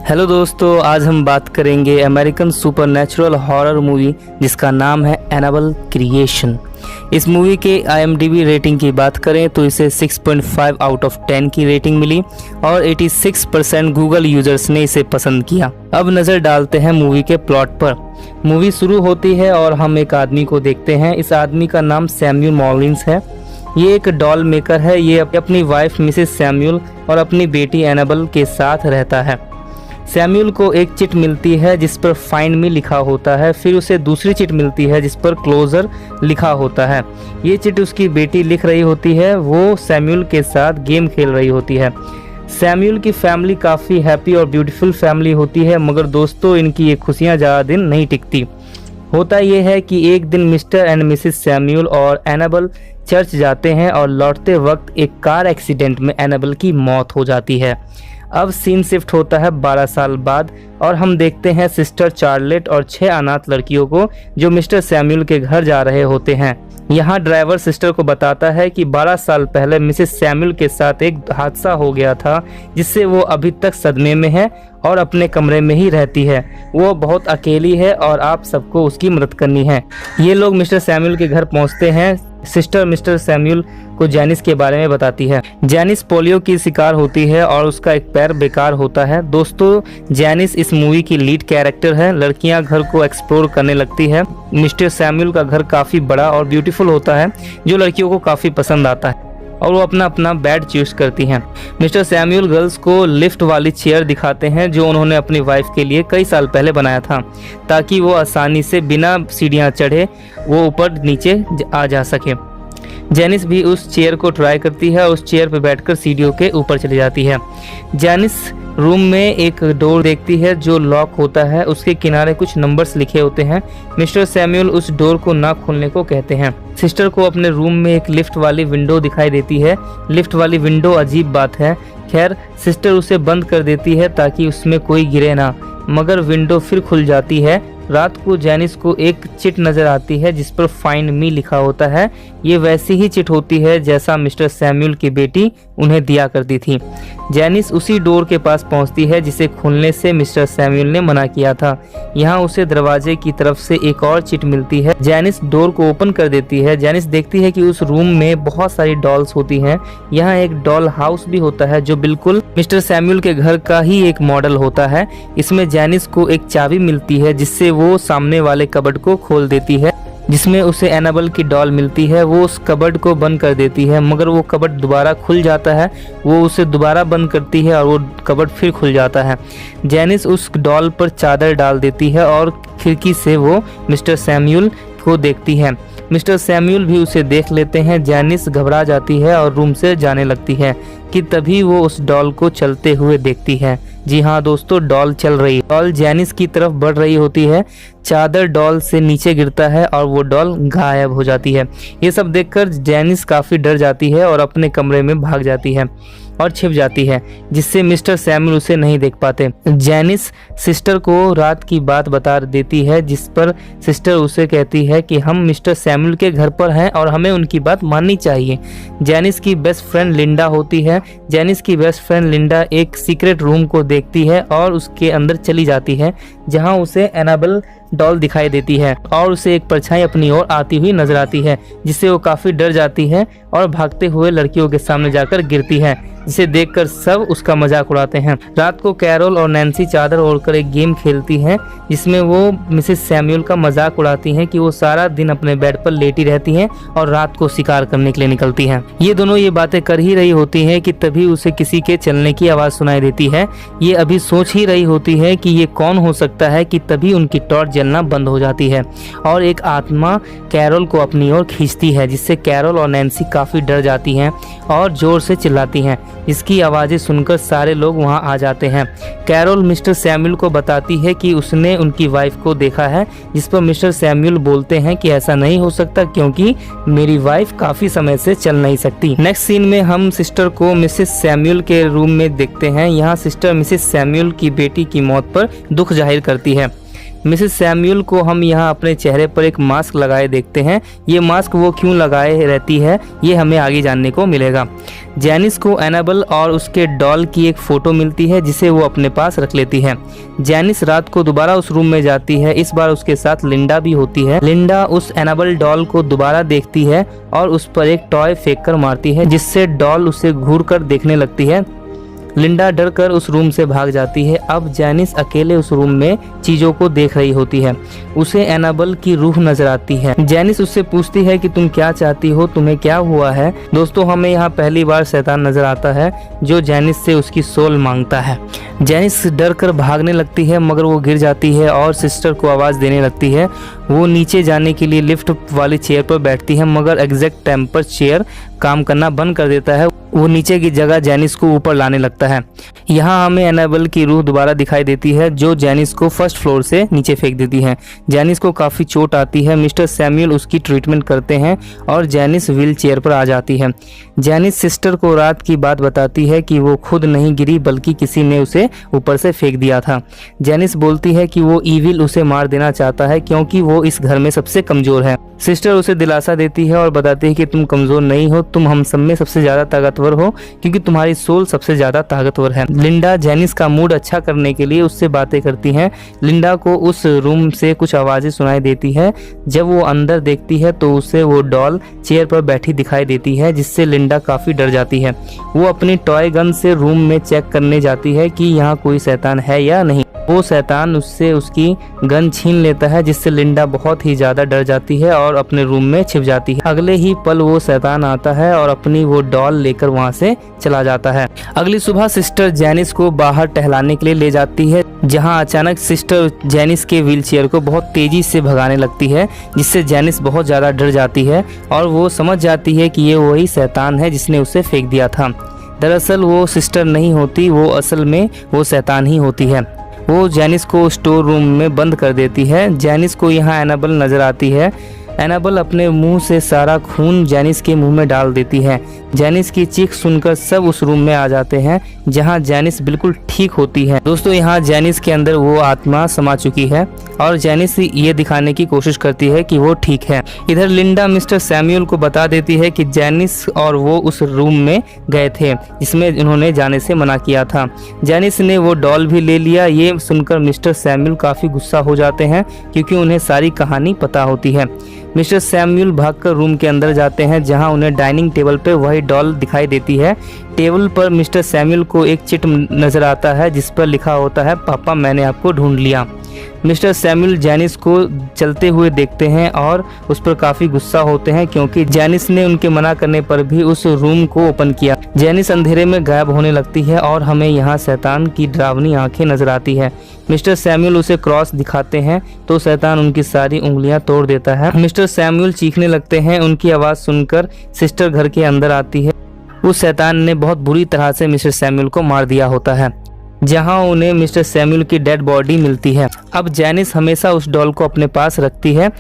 Hello दोस्तों, आज हम बात करेंगे अमेरिकन सुपरनैचुरल हॉरर मूवी जिसका नाम है एनाबेल क्रिएशन। इस मूवी के IMDb रेटिंग की बात करें तो इसे 6.5 आउट ऑफ 10 की रेटिंग मिली और 86% गूगल यूजर्स ने इसे पसंद किया। अब नज़र डालते हैं मूवी के प्लॉट पर। मूवी शुरू होती है और हम एक आदमी को देखते हैं। इस आदमी का नाम सैमुअल मॉलिन्स है। ये एक डॉल मेकर है। ये अपनी वाइफ मिसेस सैमुअल और अपनी बेटी एनाबेल के साथ रहता है। सैमुअल को एक चिट मिलती है जिस पर फाइंड मी लिखा होता है। फिर उसे दूसरी चिट मिलती है जिस पर क्लोजर लिखा होता है। ये चिट उसकी बेटी लिख रही होती है। वो सैमुअल के साथ गेम खेल रही होती है। सैमुअल की फैमिली काफ़ी हैप्पी और ब्यूटीफुल फैमिली होती है, मगर दोस्तों इनकी ये खुशियाँ ज़्यादा दिन नहीं टिकती। होता यह है कि एक दिन मिस्टर एंड मिसेस सैमुअल और एनाबेल चर्च जाते हैं और लौटते वक्त एक कार एक्सीडेंट में एनाबेल की मौत हो जाती है। अब सीन शिफ्ट होता है 12 साल बाद और हम देखते हैं सिस्टर चार्लेट और 6 अनाथ लड़कियों को जो मिस्टर सैमुअल के घर जा रहे होते हैं। यहाँ ड्राइवर सिस्टर को बताता है कि 12 साल पहले मिसेस सैमुअल के साथ एक हादसा हो गया था जिससे वो अभी तक सदमे में है और अपने कमरे में ही रहती है। वो बहुत अकेली है और आप सबको उसकी मदद करनी है। ये लोग मिस्टर सैमुअल के घर पहुँचते हैं। सिस्टर मिस्टर सैमुअल को जैनिस के बारे में बताती है। जैनिस पोलियो की शिकार होती है और उसका एक पैर बेकार होता है। दोस्तों, जैनिस इस मूवी की लीड कैरेक्टर है। लड़कियां घर को एक्सप्लोर करने लगती है। मिस्टर सैमुअल का घर काफ़ी बड़ा और ब्यूटीफुल होता है जो लड़कियों को काफ़ी पसंद आता है और वो अपना अपना बेड चूज करती हैं। मिस्टर सैमुअल गर्ल्स को लिफ्ट वाली चेयर दिखाते हैं जो उन्होंने अपनी वाइफ के लिए कई साल पहले बनाया था ताकि वो आसानी से बिना सीढ़ियाँ चढ़े वो ऊपर नीचे आ जा सके। जैनिस भी उस चेयर को ट्राई करती है और उस चेयर पर बैठकर सीढ़ियों के ऊपर चली जाती है। जैनिस रूम में एक डोर देखती है जो लॉक होता है। उसके किनारे कुछ नंबर्स लिखे होते हैं। मिस्टर सैमुअल उस डोर को ना खोलने को कहते हैं। सिस्टर को अपने रूम में एक लिफ्ट वाली विंडो दिखाई देती है। लिफ्ट वाली विंडो अजीब बात है। खैर, सिस्टर उसे बंद कर देती है ताकि उसमें कोई गिरे ना, मगर विंडो फिर खुल जाती है। रात को जैनिस को एक चिट नज़र आती है जिस पर फाइंड मी लिखा होता है। ये वैसी ही चिट होती है जैसा मिस्टर सैमुअल की बेटी उन्हें दिया करती थी। जैनिस उसी डोर के पास पहुंचती है जिसे खोलने से मिस्टर सैमुअल ने मना किया था। यहाँ उसे दरवाजे की तरफ से एक और चिट मिलती है। जैनिस डोर को ओपन कर देती है। जैनिस देखती है कि उस रूम में बहुत सारी डॉल्स होती हैं। यहाँ एक डॉल हाउस भी होता है जो बिल्कुल मिस्टर सैमुअल के घर का ही एक मॉडल होता है। इसमें जैनिस को एक चाबी मिलती है जिससे वो सामने वाले कबर्ड को खोल देती है जिसमें उसे एनाबेल की डॉल मिलती है। वो उस कबर्ड को बंद कर देती है मगर वो कबर्ड दोबारा खुल जाता है। वो उसे दोबारा बंद करती है और वो कबर्ड फिर खुल जाता है। जैनिस उस डॉल पर चादर डाल देती है और खिड़की से वो मिस्टर सैमुअल को देखती है। मिस्टर सैमुअल भी उसे देख लेते हैं। जैनिस घबरा जाती है और रूम से जाने लगती है कि तभी वो उस डॉल को चलते हुए देखती है। जी हाँ दोस्तों, डॉल चल रही है। डॉल जैनिस की तरफ बढ़ रही होती है। चादर डॉल से नीचे गिरता है और वो डॉल गायब हो जाती है। ये सब देखकर जैनिस काफ़ी डर जाती है और अपने कमरे में भाग जाती है और छिप जाती है जिससे मिस्टर सैमुअल उसे नहीं देख पाते। जैनिस सिस्टर को रात की बात बता देती है जिस पर सिस्टर उसे कहती है कि हम मिस्टर सैमुअल के घर पर हैं और हमें उनकी बात माननी चाहिए। जैनिस की बेस्ट फ्रेंड लिंडा होती है। जैनिस की बेस्ट फ्रेंड लिंडा एक सीक्रेट रूम को देखती है और उसके अंदर चली जाती है जहां उसे एनाबेल डॉल दिखाई देती है और उसे एक परछाई अपनी ओर आती हुई नजर आती है जिससे वो काफ़ी डर जाती है और भागते हुए लड़कियों के सामने जाकर गिरती है जिसे देखकर सब उसका मजाक उड़ाते हैं। रात को कैरोल और नैन्सी चादर ओढ़कर एक गेम खेलती हैं जिसमें वो मिसेस सैमुअल का मजाक उड़ाती हैं कि वो सारा दिन अपने बेड पर लेटी रहती हैं और रात को शिकार करने के लिए निकलती हैं। ये दोनों ये बातें कर ही रही होती हैं कि तभी उसे किसी के चलने की आवाज़ सुनाई देती है। ये अभी सोच ही रही होती है कि ये कौन हो सकता है कि तभी उनकी टॉर्च जलना बंद हो जाती है और एक आत्मा कैरोल को अपनी ओर खींचती है जिससे कैरोल और नैन्सी काफ़ी डर जाती हैं और जोर से चिल्लाती हैं। इसकी आवाज़ें सुनकर सारे लोग वहां आ जाते हैं। कैरोल मिस्टर सैमुअल को बताती है कि उसने उनकी वाइफ को देखा है जिस पर मिस्टर सैमुअल बोलते हैं कि ऐसा नहीं हो सकता क्योंकि मेरी वाइफ काफ़ी समय से चल नहीं सकती। नेक्स्ट सीन में हम सिस्टर को मिसेस सैमुअल के रूम में देखते हैं। यहाँ सिस्टर मिसेस सैमुअल की बेटी की मौत पर दुख जाहिर करती है। मिसेस सैमुअल को हम यहाँ अपने चेहरे पर एक मास्क लगाए देखते हैं। ये मास्क वो क्यों लगाए रहती है ये हमें आगे जानने को मिलेगा। जैनिस को एनाबेल और उसके डॉल की एक फ़ोटो मिलती है जिसे वो अपने पास रख लेती है। जैनिस रात को दोबारा उस रूम में जाती है। इस बार उसके साथ लिंडा भी होती है। लिंडा उस एनाबेल डॉल को दोबारा देखती है और उस पर एक टॉय फेंक कर मारती है जिससे डॉल उसे घूर कर देखने लगती है। लिंडा डर कर उस रूम से भाग जाती है। अब जैनिस अकेले उस रूम में चीज़ों को देख रही होती है। उसे एनाबेल की रूह नजर आती है। जैनिस उससे पूछती है कि तुम क्या चाहती हो, तुम्हें क्या हुआ है। दोस्तों हमें यहाँ पहली बार शैतान नजर आता है जो जैनिस से उसकी सोल मांगता है। जैनिस डर कर भागने लगती है मगर वो गिर जाती है और सिस्टर को आवाज़ देने लगती है। वो नीचे जाने के लिए लिफ्ट वाली चेयर पर बैठती है मगर एग्जैक्ट टाइम पर चेयर काम करना बंद कर देता है। वो नीचे की जगह जैनिस को ऊपर लाने लगता है। यहाँ हमें एनाबेल की रूह दोबारा दिखाई देती है जो जैनिस को फर्स्ट फ्लोर से नीचे फेंक देती है। जैनिस को काफ़ी चोट आती है। मिस्टर सैमुअल उसकी ट्रीटमेंट करते हैं और जैनिस व्हील चेयर पर आ जाती है। जैनिस सिस्टर को रात की बात बताती है कि वो खुद नहीं गिरी बल्कि किसी ने उसे ऊपर से फेंक दिया था। जैनिस बोलती है कि वो ईविल उसे मार देना चाहता है क्योंकि वो इस घर में सबसे कमज़ोर है। सिस्टर उसे दिलासा देती है और बताती है कि तुम कमज़ोर नहीं हो, तुम हम सब में सबसे ज़्यादा ताकतवर हो क्योंकि तुम्हारी सोल सबसे ज़्यादा ताकतवर है। लिंडा जैनिस का मूड अच्छा करने के लिए उससे बातें करती हैं। लिंडा को उस रूम से कुछ आवाज़ें सुनाई देती है। जब वो अंदर देखती है तो उसे वो डॉल चेयर पर बैठी दिखाई देती है जिससे लिंडा काफ़ी डर जाती है। वो अपनी टॉय गन से रूम में चेक करने जाती है कि यहाँ कोई शैतान है या नहीं। वो शैतान उससे उसकी गन छीन लेता है जिससे लिंडा बहुत ही ज़्यादा डर जाती है और अपने रूम में छिप जाती है। अगले ही पल वो शैतान आता है और अपनी वो डॉल लेकर वहाँ से चला जाता है। अगली सुबह सिस्टर जैनिस को बाहर टहलाने के लिए ले जाती है जहाँ अचानक सिस्टर जैनिस के व्हीलचेयर को बहुत तेज़ी से भगाने लगती है जिससे जैनिस बहुत ज़्यादा डर जाती है और वो समझ जाती है कि ये वही शैतान है जिसने उसे फेंक दिया था। दरअसल वो सिस्टर नहीं होती, वो असल में वो शैतान ही होती है। वो जैनिस को स्टोर रूम में बंद कर देती है। जैनिस को यहाँ एनाबेल नज़र आती है। एनाबेल अपने मुंह से सारा खून जैनिस के मुंह में डाल देती है। जैनिस की चीख सुनकर सब उस रूम में आ जाते हैं जहां जैनिस बिल्कुल ठीक होती है। दोस्तों यहाँ जैनिस के अंदर वो आत्मा समा चुकी है और जैनिस ये दिखाने की कोशिश करती है कि वो ठीक है। इधर लिंडा मिस्टर सैमुअल को बता देती है कि जैनिस और वो उस रूम में गए थे जिसमें उन्होंने जाने से मना किया था। जैनिस ने वो डॉल भी ले लिया। ये सुनकर मिस्टर सैमुअल काफ़ी गुस्सा हो जाते हैं क्योंकि उन्हें सारी कहानी पता होती है। मिस्टर सैमुअल भागकर रूम के अंदर जाते हैं जहां उन्हें डाइनिंग टेबल पर वही डॉल दिखाई देती है। टेबल पर मिस्टर सैमुअल को एक चिट नजर आता है जिस पर लिखा होता है, पापा मैंने आपको ढूंढ लिया। मिस्टर सैमुअल जैनिस को चलते हुए देखते हैं और उस पर काफ़ी गुस्सा होते हैं क्योंकि जैनिस ने उनके मना करने पर भी उस रूम को ओपन किया। जैनिस अंधेरे में गायब होने लगती है और हमें यहाँ शैतान की डरावनी आंखें नजर आती है। मिस्टर सैमुअल उसे क्रॉस दिखाते हैं तो शैतान उनकी सारी उंगलियां तोड़ देता है। मिस्टर सैमुअल चीखने लगते हैं। उनकी आवाज़ सुनकर सिस्टर घर के अंदर आती है। उस शैतान ने बहुत बुरी तरह से मिस्टर सैमुअल को मार दिया होता है जहां उन्हें मिस्टर सैमुअल की डेड बॉडी मिलती है। अब जैनिस हमेशा उस डॉल को अपने पास रखती है।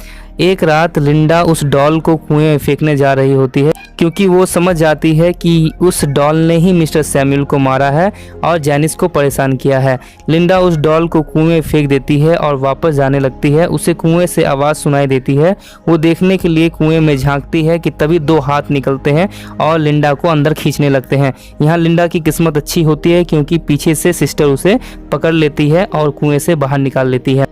एक रात लिंडा उस डॉल को कुएं में फेंकने जा रही होती है क्योंकि वो समझ जाती है कि उस डॉल ने ही मिस्टर सैमुअल को मारा है और जैनिस को परेशान किया है। लिंडा उस डॉल को कुएं में फेंक देती है और वापस जाने लगती है। उसे कुएं से आवाज़ सुनाई देती है। वो देखने के लिए कुएं में झांकती है कि तभी दो हाथ निकलते हैं और लिंडा को अंदर खींचने लगते हैं। यहाँ लिंडा की किस्मत अच्छी होती है क्योंकि पीछे से सिस्टर उसे पकड़ लेती है और कुएं से बाहर निकाल लेती है।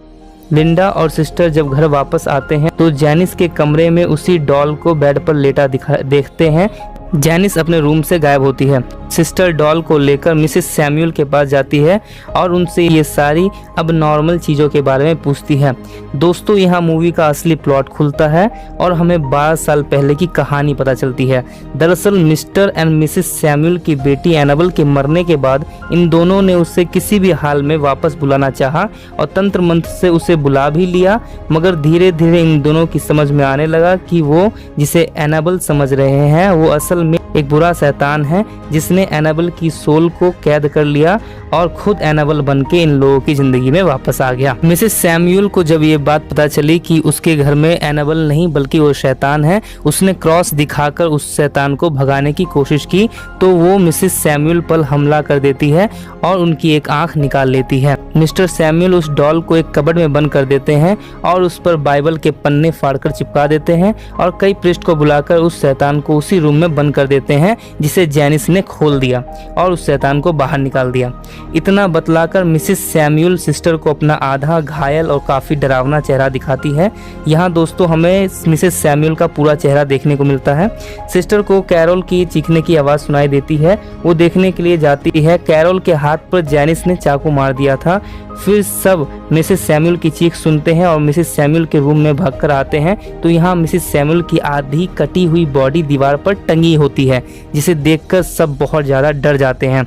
लिंडा और सिस्टर जब घर वापस आते हैं तो जैनिस के कमरे में उसी डॉल को बेड पर लेटा देखते हैं। जैनिस अपने रूम से गायब होती है। सिस्टर डॉल को लेकर मिसेस सैमुअल के पास जाती है और उनसे ये सारी अब नॉर्मल चीज़ों के बारे में पूछती है। दोस्तों यहाँ मूवी का असली प्लॉट खुलता है और हमें 12 साल पहले की कहानी पता चलती है। दरअसल मिस्टर एंड मिसेस सैमुअल की बेटी एनाबेल के मरने के बाद इन दोनों ने उसे किसी भी हाल में वापस बुलाना चाहा और तंत्र मंत्र से उसे बुला भी लिया, मगर धीरे धीरे इन दोनों की समझ में आने लगा कि वो जिसे एनाबेल समझ रहे हैं वो असल में एक बुरा शैतान है जिसने एनाबेल की सोल को कैद कर लिया और खुद एनाबेल बन के इन लोगों की जिंदगी में वापस आ गया। मिसेस सैमुअल को जब ये बात पता चली कि उसके घर में एनाबेल नहीं बल्कि वो शैतान है, उसने क्रॉस दिखाकर उस शैतान को भगाने की कोशिश की तो वो मिसेस सैमुअल पर हमला कर देती है और उनकी एक आंख निकाल लेती है। मिस्टर सैमुअल उस डॉल को एक कबर्ड में बंद कर देते हैं और उस पर बाइबल के पन्ने फाड़कर चिपका देते हैं और कई प्रीस्ट को बुलाकर उस शैतान को उसी रूम में बंद कर देते हैं जिसे जैनिस ने खोल दिया और उस शैतान को बाहर निकाल दिया। इतना बतलाकर मिसेस सैमुअल सिस्टर को अपना आधा घायल और काफ़ी डरावना चेहरा दिखाती है। यहाँ दोस्तों हमें मिसेस सैमुअल का पूरा चेहरा देखने को मिलता है। सिस्टर को कैरोल की चीखने की आवाज़ सुनाई देती है, वो देखने के लिए जाती है। कैरोल के हाथ पर जैनिस ने चाकू मार दिया था। फिर सब मिसेस सैमुअल की चीख सुनते हैं और मिसेस सैमुअल के रूम में भागकर आते हैं तो यहाँ मिसेस सैमुअल की आधी कटी हुई बॉडी दीवार पर टंगी होती है, जिसे देखकर सब बहुत ज़्यादा डर जाते हैं।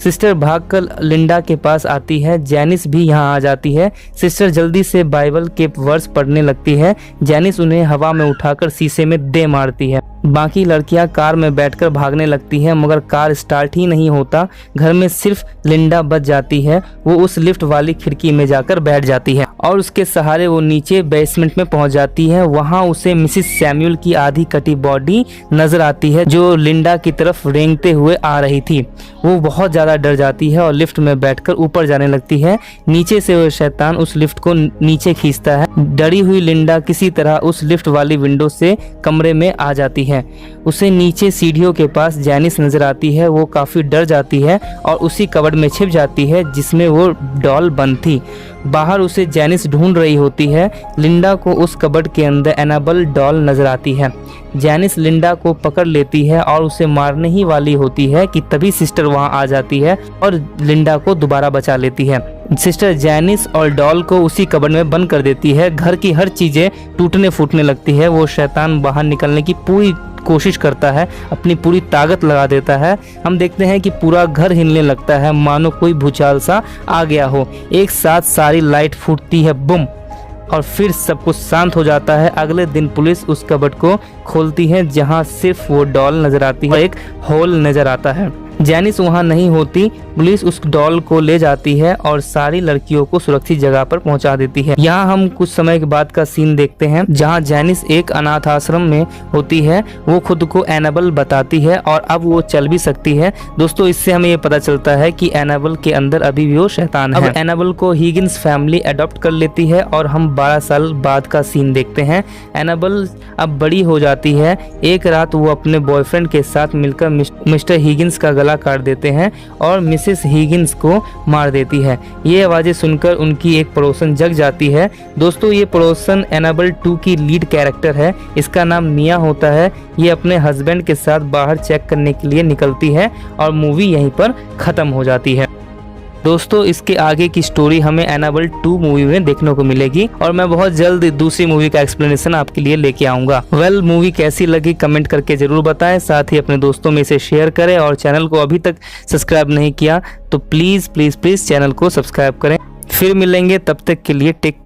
सिस्टर भागकर लिंडा के पास आती है। जैनिस भी यहाँ आ जाती है। सिस्टर जल्दी से बाइबल के वर्स पढ़ने लगती है। जैनिस उन्हें हवा में उठाकर शीशे में दे मारती है। बाकी लड़कियां कार में बैठकर भागने लगती हैं मगर कार स्टार्ट ही नहीं होता। घर में सिर्फ लिंडा बच जाती है। वो उस लिफ्ट वाली खिड़की में जाकर बैठ जाती है और उसके सहारे वो नीचे बेसमेंट में पहुंच जाती है। वहां उसे मिसेस सैमुअल की आधी कटी बॉडी नजर आती है जो लिंडा की तरफ रेंगते हुए आ रही थी। वो बहुत ज़्यादा डर जाती है और लिफ्ट में बैठकर ऊपर जाने लगती है। नीचे से वो शैतान उस लिफ्ट को नीचे खींचता है। डरी हुई लिंडा किसी तरह उस लिफ्ट वाली विंडो से कमरे में आ जाती है। उसे नीचे सीढ़ियों के पास जैनिस नजर आती है। वो काफ़ी डर जाती है और उसी कबर्ड में छिप जाती है जिसमें वो डॉल बंद थी। बाहर उसे जैनिस ढूंढ रही होती है। लिंडा को उस कबर्ड के अंदर एनाबेल डॉल नजर आती है। जैनिस लिंडा को पकड़ लेती है और उसे मारने ही वाली होती है कि तभी सिस्टर वहां आ जाती है और लिंडा को दोबारा बचा लेती है। सिस्टर जैनिस और डॉल को उसी कबर्ड में बंद कर देती है। घर की हर चीजें टूटने फूटने लगती है। वो शैतान बाहर निकलने की पूरी कोशिश करता है, अपनी पूरी ताकत लगा देता है। हम देखते हैं कि पूरा घर हिलने लगता है मानो कोई भूचाल सा आ गया हो। एक साथ सारी लाइट फूटती है, बुम, और फिर सब कुछ शांत हो जाता है। अगले दिन पुलिस उस कबर्ड को खोलती है जहां सिर्फ वो डॉल नजर आती है, एक होल नजर आता है। जैनिस वहां नहीं होती। पुलिस उस डॉल को ले जाती है और सारी लड़कियों को सुरक्षित जगह पर पहुंचा देती है। यहाँ हम कुछ समय के बाद का सीन देखते हैं जहाँ जैनिस एक अनाथ आश्रम में होती है। वो खुद को एनाबेल बताती है और अब वो चल भी सकती है। दोस्तों इससे हमें ये पता चलता है कि एनाबेल के अंदर अभी भी वो शैतान है। अब एनाबेल को हिगिंस फैमिली अडॉप्ट कर लेती है और हम 12 साल बाद का सीन देखते हैं। एनाबेल अब बड़ी हो जाती है। एक रात वो अपने बॉयफ्रेंड के साथ मिलकर मिस्टर हिगिंस का गला काट देते हैं और मिसेस हिगिंस को मार देती है। ये आवाजें सुनकर उनकी एक पड़ोसन जग जाती है। दोस्तों ये पड़ोसन एनाबेल 2 की लीड कैरेक्टर है। इसका नाम मिया होता है। ये अपने हस्बैंड के साथ बाहर चेक करने के लिए निकलती है और मूवी यहीं पर खत्म हो जाती है। दोस्तों इसके आगे की स्टोरी हमें एनाबेल 2 मूवी में देखने को मिलेगी और मैं बहुत जल्द दूसरी मूवी का एक्सप्लेनेशन आपके लिए लेके आऊंगा। मूवी कैसी लगी कमेंट करके जरूर बताएं। साथ ही अपने दोस्तों में इसे शेयर करें और चैनल को अभी तक सब्सक्राइब नहीं किया तो प्लीज चैनल को सब्सक्राइब करें। फिर मिलेंगे, तब तक के लिए टेक